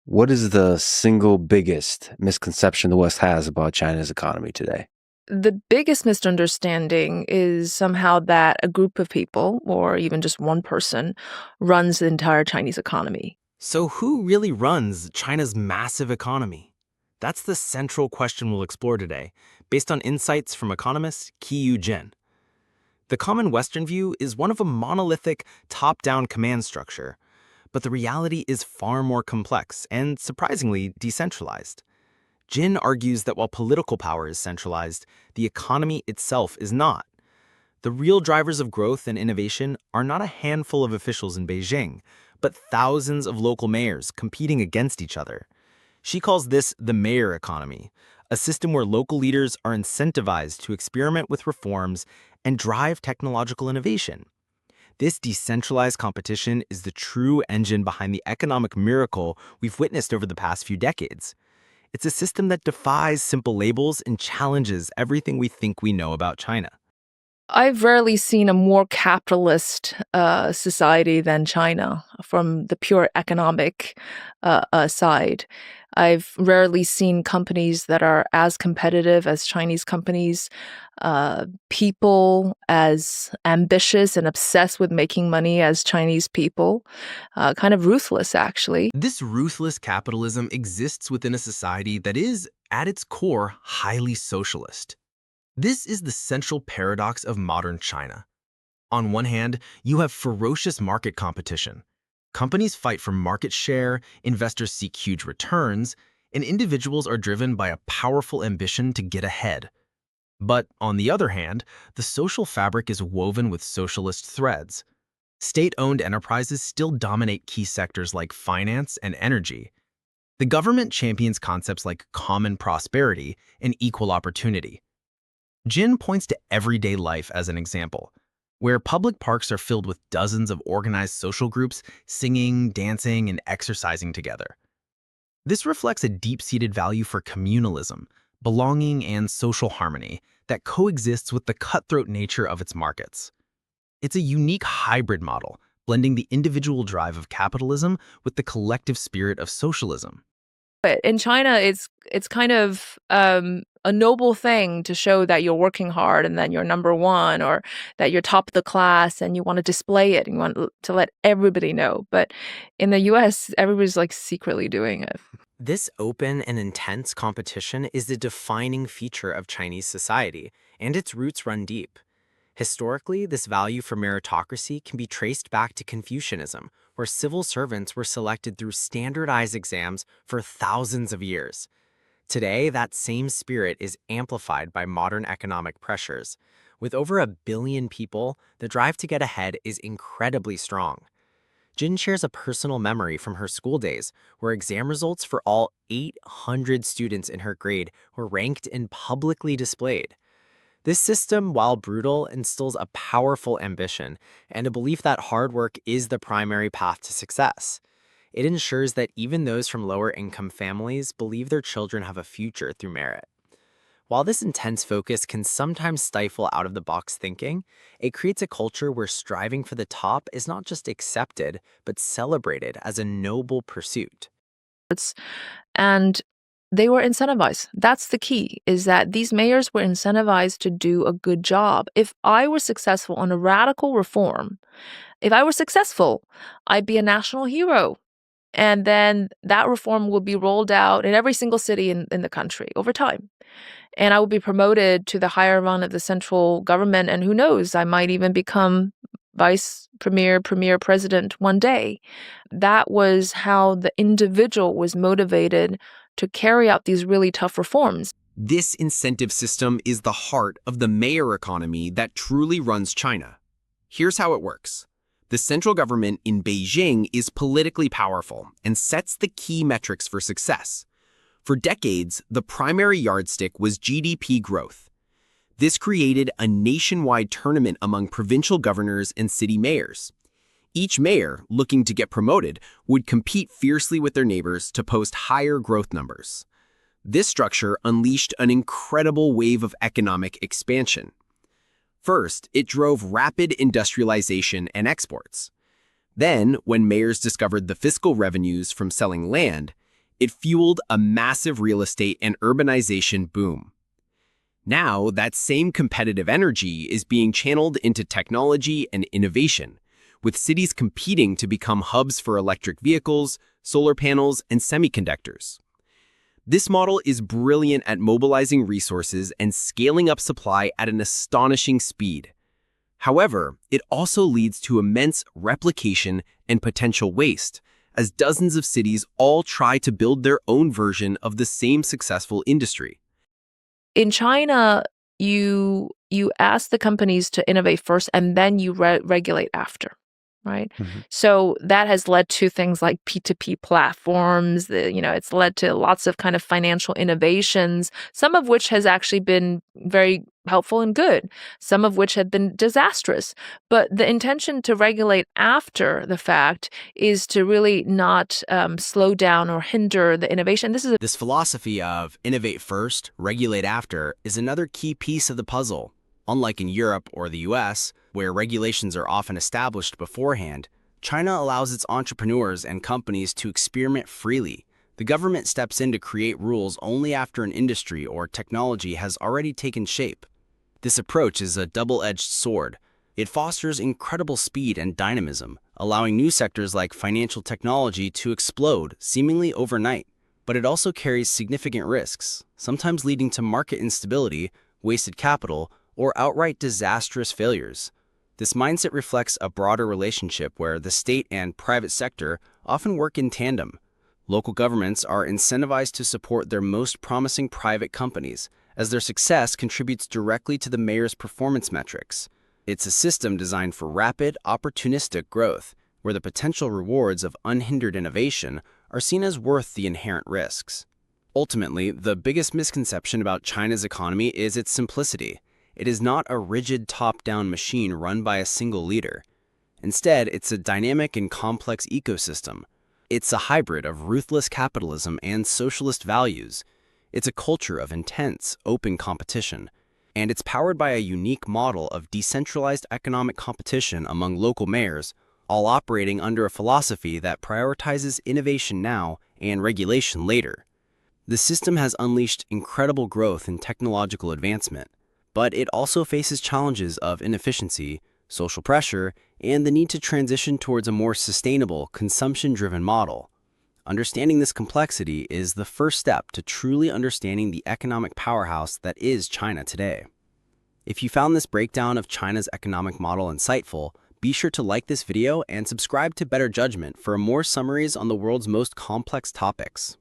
What is the single biggest misconception the West has about China's economy today? The biggest misunderstanding is somehow that a group of people, or even just one person, runs the entire Chinese economy. So who really runs China's massive economy? That's the central question we'll explore today, based on insights from economist Keyu Jin. The common Western view is one of a monolithic, top-down command structure, but the reality is far more complex and, surprisingly, decentralized. Jin argues that while political power is centralized, the economy itself is not. The real drivers of growth and innovation are not a handful of officials in Beijing, but thousands of local mayors competing against each other. She calls this the mayor economy, a system where local leaders are incentivized to experiment with reforms and drive technological innovation. This decentralized competition is the true engine behind the economic miracle we've witnessed over the past few decades. It's a system that defies simple labels and challenges everything we think we know about China. I've rarely seen a more capitalist society than China from the pure economic side. I've rarely seen companies that are as competitive as Chinese companies, people as ambitious and obsessed with making money as Chinese people, kind of ruthless, actually. This ruthless capitalism exists within a society that is, at its core, highly socialist. This is the central paradox of modern China. On one hand, you have ferocious market competition. Companies fight for market share, investors seek huge returns, and individuals are driven by a powerful ambition to get ahead. But on the other hand, the social fabric is woven with socialist threads. State-owned enterprises still dominate key sectors like finance and energy. The government champions concepts like common prosperity and equal opportunity. Jin points to everyday life as an example, where public parks are filled with dozens of organized social groups singing, dancing, and exercising together. This reflects a deep-seated value for communalism, belonging, and social harmony that coexists with the cutthroat nature of its markets. It's a unique hybrid model, blending the individual drive of capitalism with the collective spirit of socialism. But in China, it's kind of a noble thing to show that you're working hard and that you're number one, or that you're top of the class, and you want to display it and you want to let everybody know. But in the US, everybody's like secretly doing it. This open and intense competition is the defining feature of Chinese society, and its roots run deep. Historically, this value for meritocracy can be traced back to Confucianism, where civil servants were selected through standardized exams for thousands of years. Today, that same spirit is amplified by modern economic pressures. With over 1 billion people, the drive to get ahead is incredibly strong. Jin shares a personal memory from her school days, where exam results for all 800 students in her grade were ranked and publicly displayed. This system, while brutal, instills a powerful ambition and a belief that hard work is the primary path to success. It ensures that even those from lower-income families believe their children have a future through merit. While this intense focus can sometimes stifle out-of-the-box thinking, it creates a culture where striving for the top is not just accepted, but celebrated as a noble pursuit. And they were incentivized. That's the key, is that these mayors were incentivized to do a good job. If I were successful on a radical reform, if I were successful, I'd be a national hero. And then that reform would be rolled out in every single city in the country over time. And I would be promoted to the higher rung of the central government. And who knows, I might even become vice premier, president one day. That was how the individual was motivated to carry out these really tough reforms. This incentive system is the heart of the mayor economy that truly runs China. Here's how it works. The central government in Beijing is politically powerful and sets the key metrics for success. For decades, the primary yardstick was GDP growth. This created a nationwide tournament among provincial governors and city mayors. Each mayor, looking to get promoted, would compete fiercely with their neighbors to post higher growth numbers. This structure unleashed an incredible wave of economic expansion. First, it drove rapid industrialization and exports. Then, when mayors discovered the fiscal revenues from selling land, It fueled a massive real estate and urbanization boom. Now, that same competitive energy is being channeled into technology and innovation, with cities competing to become hubs for electric vehicles, solar panels, and semiconductors. This model is brilliant at mobilizing resources and scaling up supply at an astonishing speed. However, it also leads to immense replication and potential waste, as dozens of cities all try to build their own version of the same successful industry. In China, you ask the companies to innovate first and then you regulate after, right? Mhm. So that has led to things like P2P platforms. It's led to lots of kind of financial innovations, some of which has actually been very helpful and good, some of which have been disastrous. But the intention to regulate after the fact is to really not slow down or hinder the innovation. This philosophy of innovate first, regulate after is another key piece of the puzzle. Unlike in Europe or the US, where regulations are often established beforehand, China allows its entrepreneurs and companies to experiment freely. The government steps in to create rules only after an industry or technology has already taken shape. This approach is a double-edged sword. It fosters incredible speed and dynamism, allowing new sectors like financial technology to explode seemingly overnight. But it also carries significant risks, sometimes leading to market instability, wasted capital, or outright disastrous failures. This mindset reflects a broader relationship where the state and private sector often work in tandem. Local governments are incentivized to support their most promising private companies, as their success contributes directly to the mayor's performance metrics. It's a system designed for rapid, opportunistic growth, where the potential rewards of unhindered innovation are seen as worth the inherent risks. Ultimately, the biggest misconception about China's economy is its simplicity. It is not a rigid top-down machine run by a single leader. Instead, it's a dynamic and complex ecosystem. It's a hybrid of ruthless capitalism and socialist values. It's a culture of intense, open competition. And it's powered by a unique model of decentralized economic competition among local mayors, all operating under a philosophy that prioritizes innovation now and regulation later. The system has unleashed incredible growth in technological advancement, but it also faces challenges of inefficiency, social pressure, and the need to transition towards a more sustainable, consumption-driven model. Understanding this complexity is the first step to truly understanding the economic powerhouse that is China today. If you found this breakdown of China's economic model insightful, be sure to like this video and subscribe to Better Judgment for more summaries on the world's most complex topics.